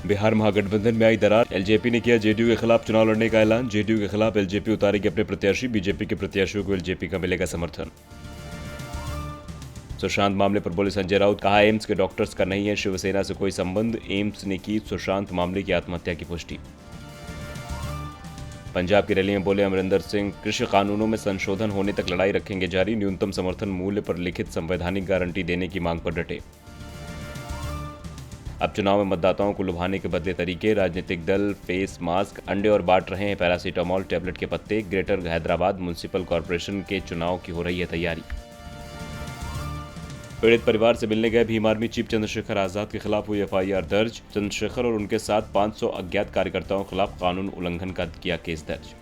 बिहार महागठबंधन में आई दरार, एलजेपी ने किया जेडीयू के खिलाफ चुनाव लड़ने का ऐलान। जेडीयू के खिलाफ एलजेपी उतारेगी अपने प्रत्याशी, बीजेपी के प्रत्याशियों को एलजेपी का मिलेगा समर्थन। सुशांत मामले पर बोले संजय राउत, कहा एम्स के डॉक्टर्स का नहीं है शिवसेना से कोई संबंध, एम्स ने की सुशांत मामले की आत्महत्या की पुष्टि। पंजाब की रैली में बोले अमरिंदर सिंह, कृषि कानूनों में संशोधन होने तक लड़ाई रखेंगे जारी, न्यूनतम समर्थन मूल्य पर लिखित संवैधानिक गारंटी देने की मांग पर डटे। अब चुनाव में मतदाताओं को लुभाने के बदले तरीके, राजनीतिक दल फेस मास्क, अंडे और बांट रहे हैं पैरासीटामोल टैबलेट के पत्ते। ग्रेटर हैदराबाद म्युनिसिपल कॉर्पोरेशन के चुनाव की हो रही है तैयारी। पीड़ित परिवार से मिलने गए भीम आर्मी चीफ चंद्रशेखर आजाद के खिलाफ हुई एफआईआर दर्ज। चंद्रशेखर और उनके साथ 500 अज्ञात कार्यकर्ताओं के खिलाफ कानून उल्लंघन का किया केस दर्ज।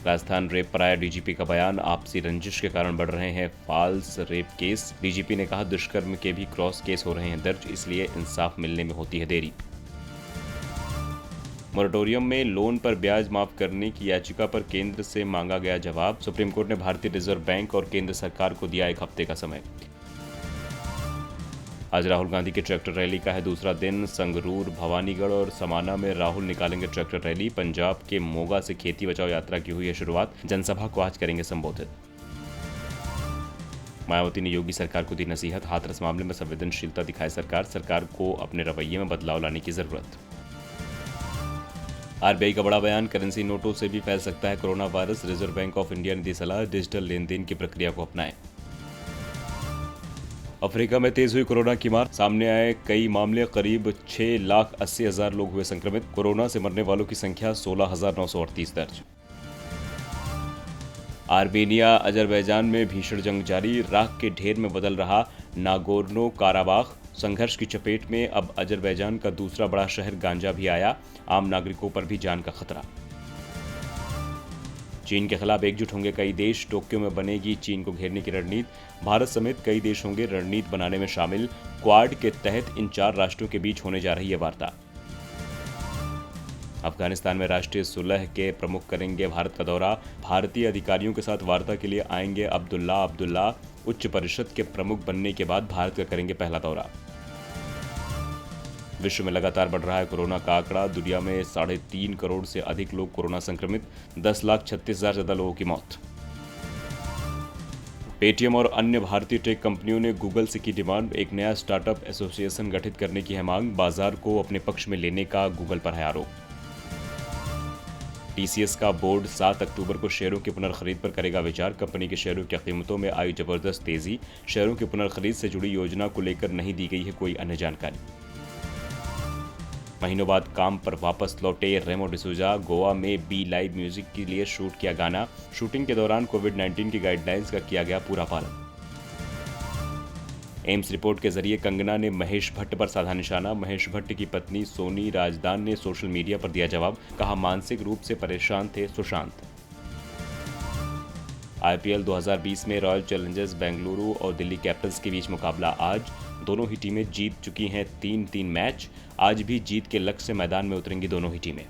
राजस्थान रेप पर आया डीजीपी का बयान, आपसी रंजिश के कारण बढ़ रहे हैं फॉल्स रेप केस। डीजीपी ने कहा दुष्कर्म के भी क्रॉस केस हो रहे हैं दर्ज, इसलिए इंसाफ मिलने में होती है देरी। मोरेटोरियम में लोन पर ब्याज माफ करने की याचिका पर केंद्र से मांगा गया जवाब। सुप्रीम कोर्ट ने भारतीय रिजर्व बैंक और केंद्र सरकार को दिया 1 हफ्ते का समय। आज राहुल गांधी की ट्रैक्टर रैली का है दूसरा दिन। संगरूर, भवानीगढ़ और समाना में राहुल निकालेंगे ट्रैक्टर रैली। पंजाब के मोगा से खेती बचाओ यात्रा की हुई है शुरुआत, जनसभा को आज करेंगे संबोधित। मायावती ने योगी सरकार को दी नसीहत, हाथरस मामले में संवेदनशीलता दिखाए सरकार को अपने रवैये में बदलाव लाने की जरूरत। आरबीआई का बड़ा बयान, करेंसी नोटों से भी फैल सकता है corona virus. Reserve bank of India ने दी सलाह, डिजिटल लेन देन की प्रक्रिया को अपनाएं। अफ्रीका में तेज हुई कोरोना की मार, सामने आए कई मामले, करीब 6,80,000 लोग हुए संक्रमित। कोरोना से मरने वालों की संख्या 16,938 दर्ज। आर्मेनिया अजरबैजान में भीषण जंग जारी, राख के ढेर में बदल रहा नागोर्नो काराबाख। संघर्ष की चपेट में अब अजरबैजान का दूसरा बड़ा शहर गांजा भी आया, आम नागरिकों पर भी जान का खतरा। चीन के खिलाफ एकजुट होंगे कई देश, टोक्यो में बनेगी चीन को घेरने की रणनीति। भारत समेत कई देश होंगे रणनीति बनाने में शामिल। क्वाड के तहत इन 4 राष्ट्रों के बीच होने जा रही है वार्ता। अफगानिस्तान में राष्ट्रीय सुलह के प्रमुख करेंगे भारत का दौरा। भारतीय अधिकारियों के साथ वार्ता के लिए आएंगे अब्दुल्ला। उच्च परिषद के प्रमुख बनने के बाद भारत का करेंगे पहला दौरा। विश्व में लगातार बढ़ रहा है कोरोना का आंकड़ा, दुनिया में 3.5 करोड़ से अधिक लोग कोरोना संक्रमित, 10,36,000 ज्यादा लोगों की मौत। पेटीएम और अन्य भारतीय टेक कंपनियों ने गूगल से की डिमांड, एक नया स्टार्टअप एसोसिएशन गठित करने की है मांग। बाजार को अपने पक्ष में लेने का गूगल पर है आरोप। टीसीएस का बोर्ड 7 अक्टूबर को शेयरों की पुनर्खरीद पर करेगा विचार। कंपनी के शेयरों की कीमतों में आई जबरदस्त तेजी, शेयरों की पुनर्खरीद से जुड़ी योजना को लेकर नहीं दी गई है कोई अन्य जानकारी। महीनों बाद काम पर वापस लौटे रेमो डिसूजा, गोवा में बी लाइव म्यूजिक के लिए शूट किया गाना। शूटिंग के दौरान कोविड-19 की गाइडलाइंस का किया गया पूरा पालन। एम्स रिपोर्ट के जरिए कंगना ने महेश भट्ट पर साधा निशाना। महेश भट्ट की पत्नी सोनी राजदान ने सोशल मीडिया पर दिया जवाब, कहा मानसिक रूप से परेशान थे सुशांत। आईपीएल 2020 में रॉयल चैलेंजर्स बेंगलुरु और दिल्ली कैपिटल्स के बीच मुकाबला आज। दोनों ही टीमें जीत चुकी हैं 3-3 मैच। आज भी जीत के लक्ष्य से मैदान में उतरेंगी दोनों ही टीमें।